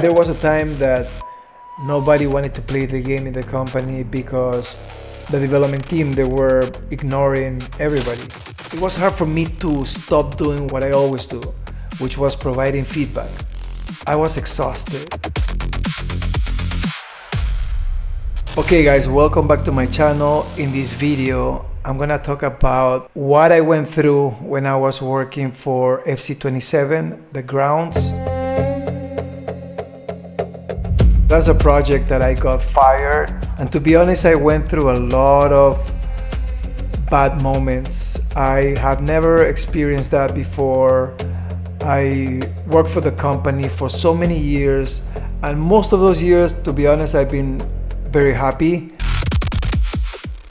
There was a time that nobody wanted to play the game in the company because the development team, they were ignoring everybody. It was hard for me to stop doing what I always do, which was providing feedback. I was exhausted. Okay guys, welcome back to my channel. In this video, I'm gonna talk about what I went through when I was working for FC27, the grounds. That's a project that I got fired, and to be honest, I went through a lot of bad moments. I have never experienced that before. I worked for the company for so many years, and most of those years, to be honest, I've been very happy.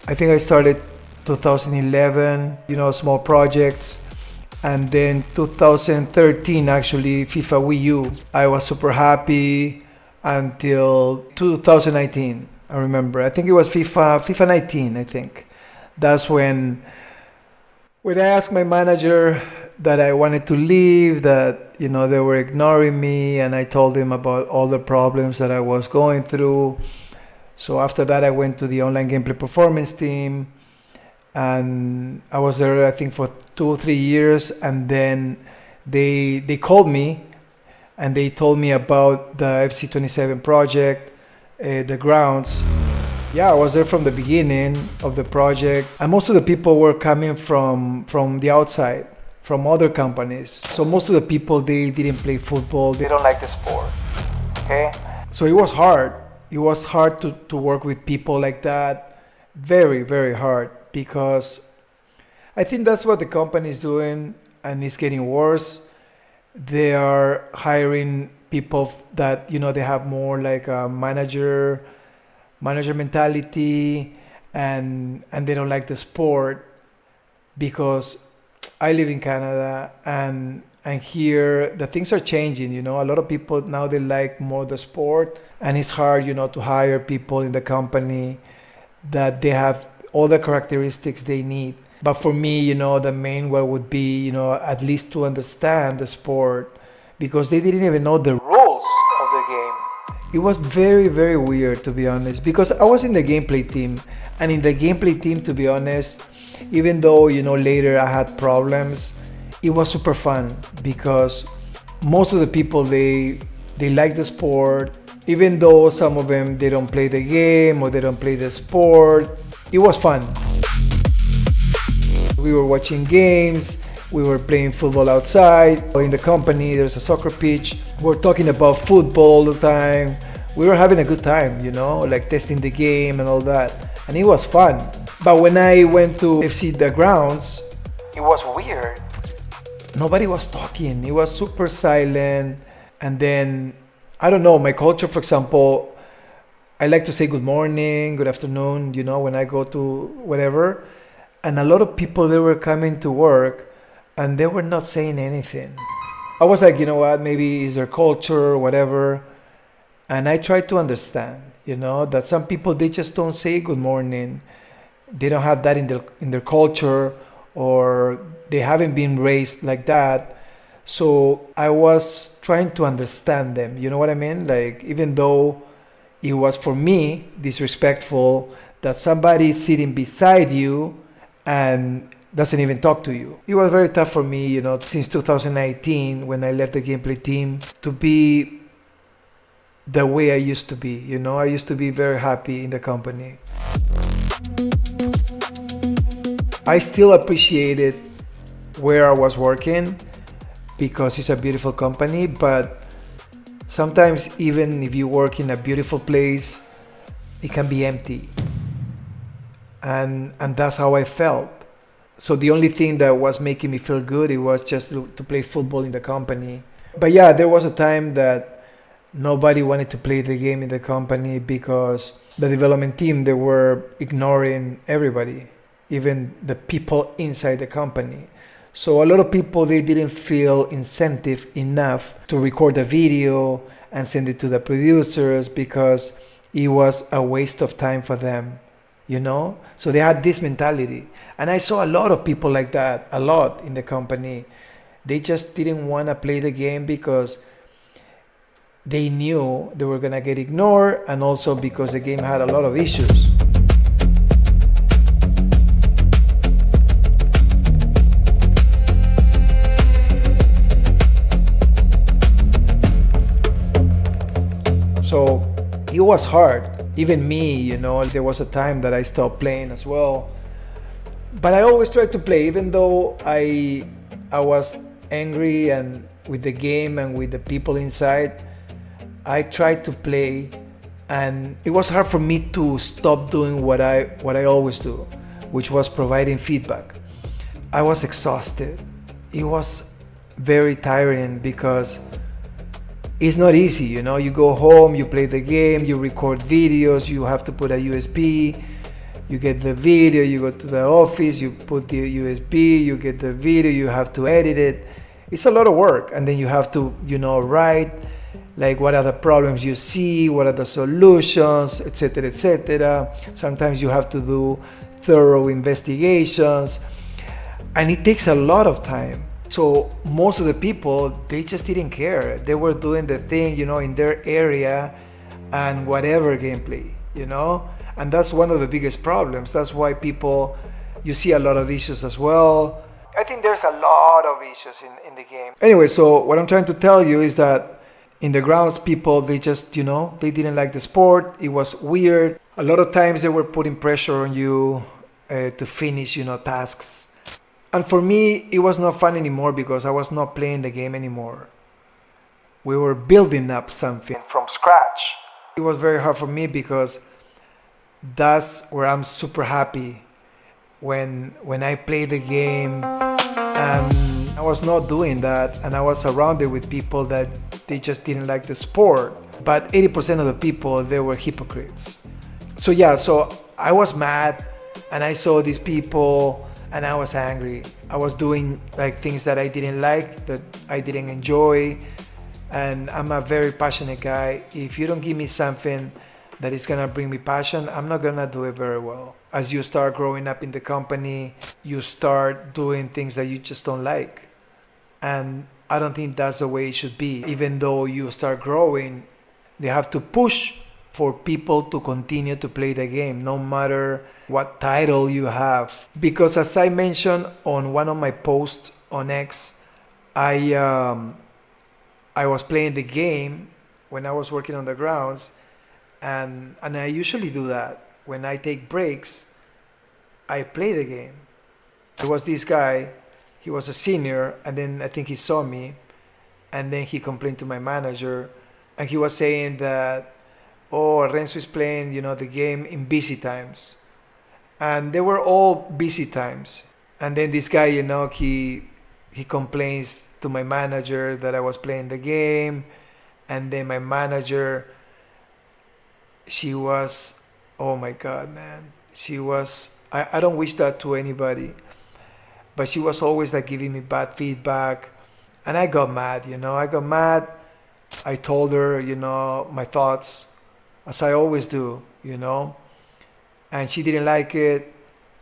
I think I started 2011, small projects, and then 2013 actually FIFA Wii U. I was super happy until 2019. I remember. I think it was FIFA 19. I think that's when I asked my manager that I wanted to leave, that they were ignoring me, and I told him about all the problems that I was going through. So after that, I went to the online gameplay performance team, and I was there I think for 2 or 3 years, and then they called me and they told me about the FC27 project, the grounds. Yeah, I was there from the beginning of the project, and most of the people were coming from the outside, from other companies. So most of the people, they didn't play football, they don't like the sport. Okay, so it was hard. It was hard to work with people like that. Very, very hard, because I think that's what the company is doing, and it's getting worse. They are hiring people that they have more like a manager mentality, and they don't like the sport, because I live in Canada, and here the things are changing. A lot of people now, they like more the sport, and it's hard to hire people in the company that they have all the characteristics they need. But for me, the main one would be, at least to understand the sport, because they didn't even know the rules of the game. It was very, very weird, to be honest, because I was in the gameplay team, and in the gameplay team, to be honest, even though, later I had problems, it was super fun, because most of the people, they like the sport, even though some of them, they don't play the game or they don't play the sport. It was fun. We were watching games, we were playing football outside. In the company, there's a soccer pitch. We're talking about football all the time. We were having a good time, like testing the game and all that. And it was fun. But when I went to FC the grounds, it was weird. Nobody was talking. It was super silent. And then, I don't know, my culture, for example, I like to say good morning, good afternoon, when I go to whatever. And a lot of people, they were coming to work and they were not saying anything. I was like, what, maybe it's their culture or whatever. And I tried to understand, that some people, they just don't say good morning. They don't have that in their culture, or they haven't been raised like that. So I was trying to understand them, you know what I mean? Like, even though it was for me disrespectful that somebody is sitting beside you and doesn't even talk to you. It was very tough for me, since 2019, when I left the gameplay team, to be the way I used to be. I used to be very happy in the company. I still appreciated where I was working, because it's a beautiful company, but sometimes even if you work in a beautiful place, it can be empty. And that's how I felt. So the only thing that was making me feel good, it was just to play football in the company. But yeah, there was a time that nobody wanted to play the game in the company, because the development team, they were ignoring everybody, even the people inside the company. So a lot of people, they didn't feel incentive enough to record a video and send it to the producers, because it was a waste of time for them, So they had this mentality. And I saw a lot of people like that, a lot in the company. They just didn't want to play the game because they knew they were gonna get ignored, and also because the game had a lot of issues. So it was hard. Even me, there was a time that I stopped playing as well. But I always tried to play, even though I was angry and with the game and with the people inside. I tried to play, and it was hard for me to stop doing what I always do, which was providing feedback. I was exhausted. It was very tiring because it's not easy, you go home, you play the game, you record videos, you have to put a USB, you get the video, you go to the office, you put the USB, you get the video, you have to edit it. It's a lot of work, and then you have to write like what are the problems you see, what are the solutions, etc., etc. Sometimes you have to do thorough investigations, and it takes a lot of time. So most of the people, they just didn't care. They were doing the thing, in their area and whatever gameplay, and that's one of the biggest problems. That's why you see a lot of issues as well. I think there's a lot of issues in the game. Anyway, so what I'm trying to tell you is that in the grounds, people, they just, they didn't like the sport. It was weird. A lot of times they were putting pressure on you to finish, tasks. And for me, it was not fun anymore because I was not playing the game anymore. We were building up something from scratch. It was very hard for me because that's where I'm super happy when I play the game. And I was not doing that, and I was surrounded with people that they just didn't like the sport. But 80% of the people, they were hypocrites. So I was mad, and I saw these people, and I was angry. I was doing like things that I didn't like, that I didn't enjoy, and I'm a very passionate guy. If you don't give me something that is gonna bring me passion, I'm not gonna do it very well. As you start growing up in the company, you start doing things that you just don't like. And I don't think that's the way it should be. Even though you start growing, they have to push for people to continue to play the game, no matter what title you have. Because as I mentioned on one of my posts on X, I was playing the game when I was working on the grounds, and I usually do that. When I take breaks, I play the game. There was this guy, he was a senior, and then I think he saw me, and then he complained to my manager, and he was saying that, oh, Renzo is playing, the game in busy times. And they were all busy times. And then this guy, he complains to my manager that I was playing the game, and then my manager, she was, oh my God, man. She was, I don't wish that to anybody, but she was always like giving me bad feedback. And I got mad, I got mad. I told her, my thoughts, as I always do, and she didn't like it,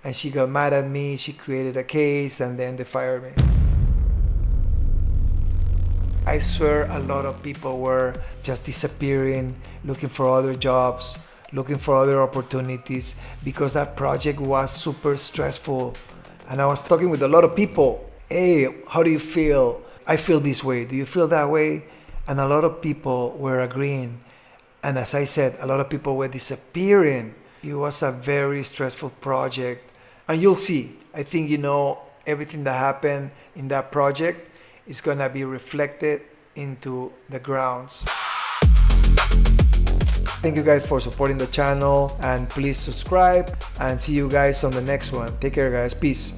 and she got mad at me. She created a case, and then they fired me. I swear a lot of people were just disappearing, looking for other jobs, looking for other opportunities, because that project was super stressful. And I was talking with a lot of people. Hey, how do you feel? I feel this way. Do you feel that way? And a lot of people were agreeing. And as I said, a lot of people were disappearing. It was a very stressful project. And you'll see, I think, everything that happened in that project is going to be reflected into the grounds. Thank you guys for supporting the channel, and please subscribe, and see you guys on the next one. Take care, guys. Peace.